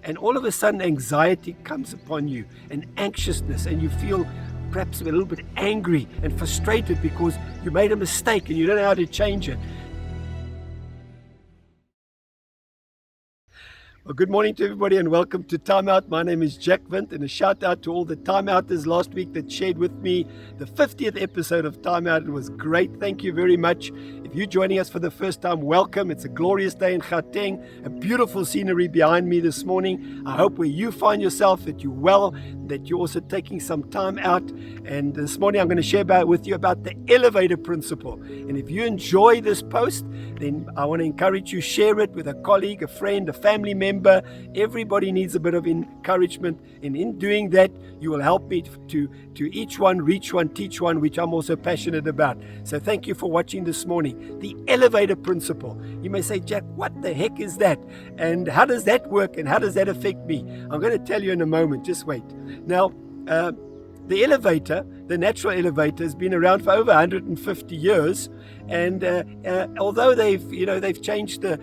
and all of a sudden anxiety comes upon you and anxiousness, and you feel perhaps a little bit angry and frustrated because you made a mistake and you don't know how to change it. Well, good morning to everybody and welcome to Timeout. My name is Jack Windt, and a shout out to all the Timeouters last week that shared with me the 50th episode of Timeout. It was great. Thank you very much. If you're joining us for the first time, welcome. It's a glorious day in Gauteng, a beautiful scenery behind me this morning. I hope where you find yourself that you're well, that you're also taking some time out. And this morning I'm going to share with you about the elevator principle. And if you enjoy this post, then I want to encourage you, share it with a colleague, a friend, a family member. Everybody needs a bit of encouragement, and in doing that you will help me to each one, reach one, teach one, which I'm also passionate about. So thank you for watching this morning. The elevator principle. You may say, Jack, what the heck is that? And how does that work? And how does that affect me? I'm going to tell you in a moment. Just wait. Now, the elevator, the natural elevator, has been around for over 150 years, and although they've changed the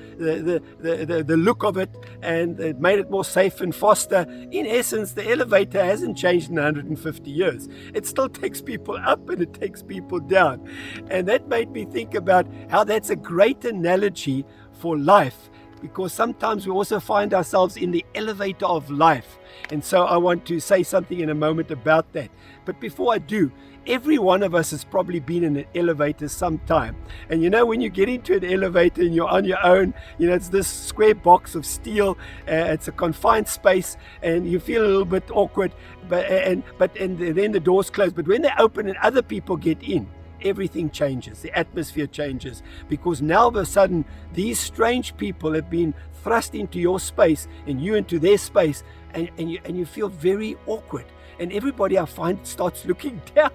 look of it and made it more safe and faster, in essence, the elevator hasn't changed in 150 years. It still takes people up and it takes people down, and that made me think about how that's a great analogy for life. Because sometimes we also find ourselves in the elevator of life. And so I want to say something in a moment about that. But before I do, every one of us has probably been in an elevator sometime. And when you get into an elevator and you're on your own, it's this square box of steel. It's a confined space and you feel a little bit awkward. But then the doors close. But when they open and other people get in, everything changes. The atmosphere changes, because now all of a sudden these strange people have been thrust into your space and you into their space, and you feel very awkward, and everybody I find starts looking down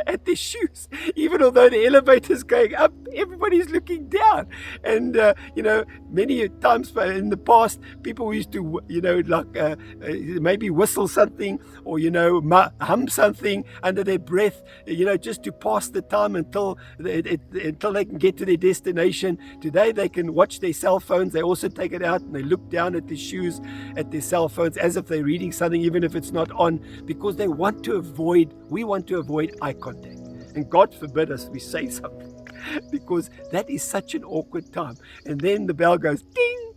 at their shoes. Even although the elevator's going up, everybody's looking down. And many times in the past, people used to maybe whistle something or hum something under their breath, just to pass the time until they can get to their destination. Today they can watch their cell phones. They also take it out and they look down at their shoes, at their cell phones, as if they're reading something, even if it's not on, because we want to avoid eye contact. And God forbid us we say something, because that is such an awkward time. And then the bell goes ding,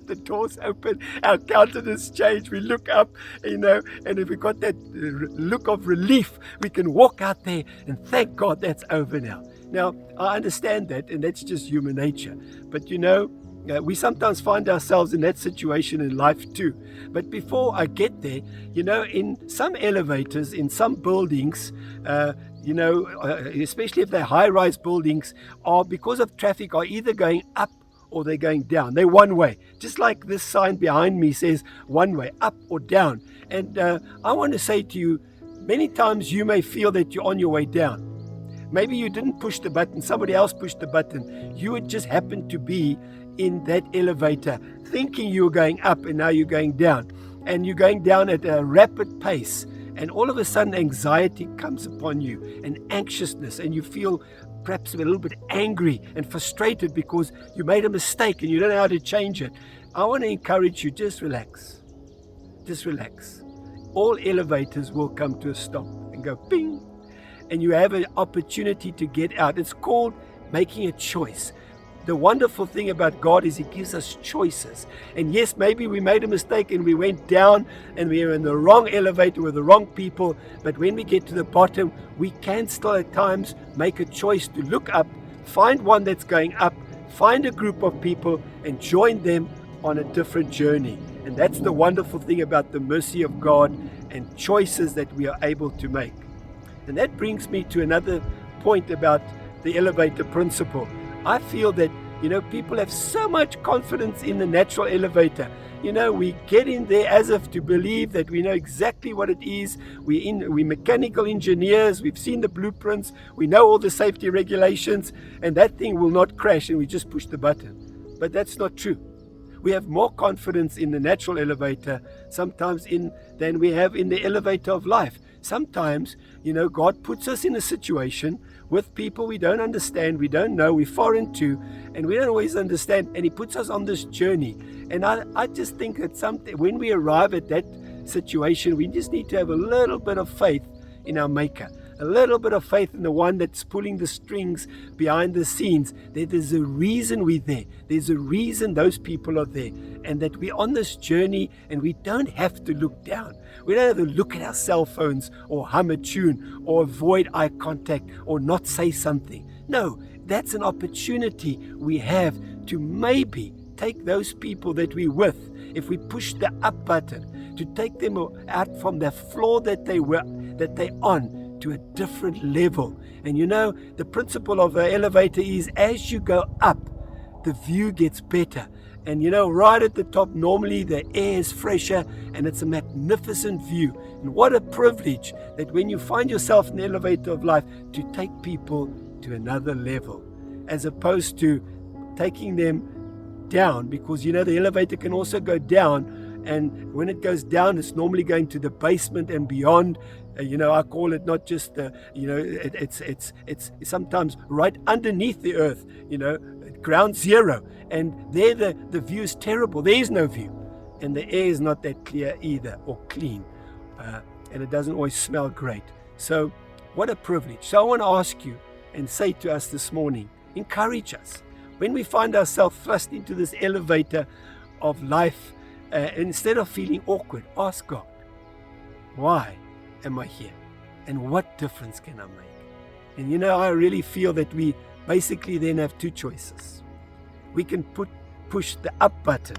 the doors open, our countenance change, we look up, and if we got that look of relief, we can walk out there and thank God that's over now. Now, I understand that, and that's just human nature. But we sometimes find ourselves in that situation in life too. But before I get there, in some elevators, in some buildings, especially if they're high-rise buildings, are, because of traffic, are either going up or they're going down. They're one way. Just like this sign behind me says one way, up or down. And I want to say to you, many times you may feel that you're on your way down. Maybe you didn't push the button, somebody else pushed the button. You would just happen to be in that elevator thinking you were going up, and now you're going down, and you're going down at a rapid pace, and all of a sudden anxiety comes upon you and anxiousness, and you feel perhaps a little bit angry and frustrated because you made a mistake and you don't know how to change it. I want to encourage you, just relax. All elevators will come to a stop and go ping, and you have an opportunity to get out. It's called making a choice. The wonderful thing about God is He gives us choices. And yes, maybe we made a mistake and we went down and we were in the wrong elevator with the wrong people. But when we get to the bottom, we can still at times make a choice to look up, find one that's going up, find a group of people and join them on a different journey. And that's the wonderful thing about the mercy of God and choices that we are able to make. And that brings me to another point about the elevator principle. I feel that, people have so much confidence in the natural elevator. We get in there as if to believe that we know exactly what it is. We're mechanical engineers. We've seen the blueprints. We know all the safety regulations, and that thing will not crash, and we just push the button. But that's not true. We have more confidence in the natural elevator sometimes than we have in the elevator of life. Sometimes, God puts us in a situation with people we don't understand, we don't know, we're foreign to, and we don't always understand. And He puts us on this journey. And I just think that when we arrive at that situation, we just need to have a little bit of faith in our Maker. A little bit of faith in the one that's pulling the strings behind the scenes. That there's a reason we're there. There's a reason those people are there. And that we're on this journey and we don't have to look down. We don't have to look at our cell phones or hum a tune or avoid eye contact or not say something. No, that's an opportunity we have to maybe take those people that we're with, if we push the up button, to take them out from the floor that they're on, to a different level. And the principle of an elevator is, as you go up, the view gets better. And right at the top, normally the air is fresher and it's a magnificent view. And what a privilege that when you find yourself in the elevator of life, to take people to another level, as opposed to taking them down, because the elevator can also go down. And when it goes down, it's normally going to the basement and beyond. I call it not just it's sometimes right underneath the earth, ground zero. And there the view is terrible. There is no view. And the air is not that clear either, or clean. And it doesn't always smell great. So what a privilege. So I want to ask you and say to us this morning, encourage us. When we find ourselves thrust into this elevator of life, instead of feeling awkward, ask God, why am I here? And what difference can I make? And I really feel that we basically then have two choices. We can push the up button.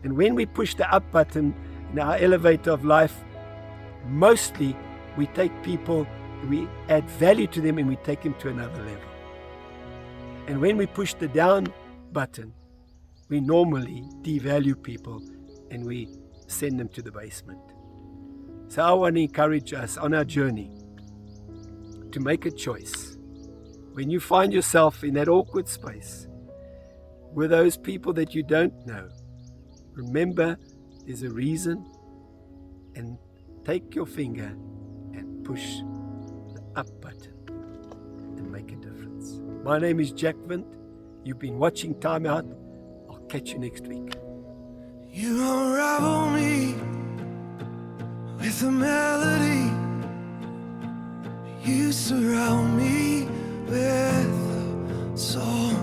And when we push the up button in our elevator of life, mostly we take people, we add value to them, and we take them to another level. And when we push the down button, we normally devalue people and we send them to the basement. So I want to encourage us on our journey to make a choice. When you find yourself in that awkward space with those people that you don't know, remember there's a reason, and take your finger and push the up button and make a difference. My name is Jack Windt. You've been watching Timeout. I'll catch you next week. You unravel me with a melody. You surround me with a song.